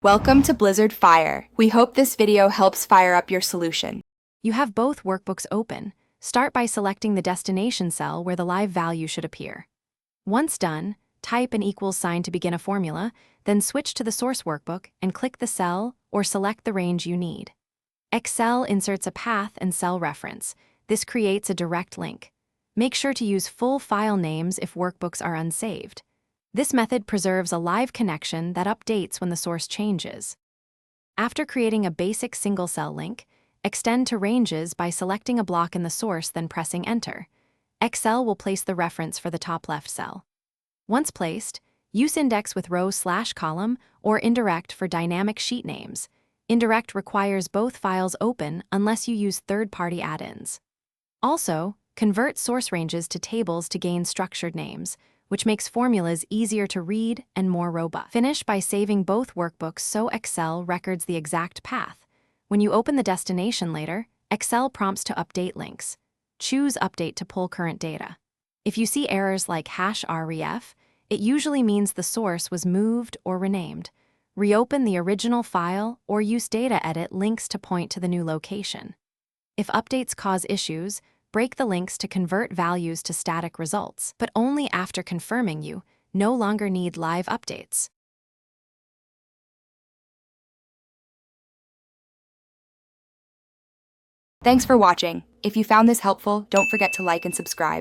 Welcome to Blizzard Fire. We hope this video helps fire up your solution. You have both workbooks open. Start by selecting the destination cell where the live value should appear. Once done, type an equals sign to begin a formula, then switch to the source workbook and click the cell or select the range you need. Excel inserts a path and cell reference. This creates a direct link. Make sure to use full file names if workbooks are unsaved. This method preserves a live connection that updates when the source changes. After creating a basic single-cell link, extend to ranges by selecting a block in the source, then pressing Enter. Excel will place the reference for the top left cell. Once placed, use index with row/column or indirect for dynamic sheet names. Indirect requires both files open unless you use third-party add-ins. Also, convert source ranges to tables to gain structured names, which makes formulas easier to read and more robust. Finish by saving both workbooks so Excel records the exact path. When you open the destination later, Excel prompts to update links. Choose Update to pull current data. If you see errors like #ref, it usually means the source was moved or renamed. Reopen the original file or use Data Edit links to point to the new location. If updates cause issues, break the links to convert values to static results, but only after confirming you no longer need live updates. Thanks for watching. If you found this helpful, don't forget to like and subscribe.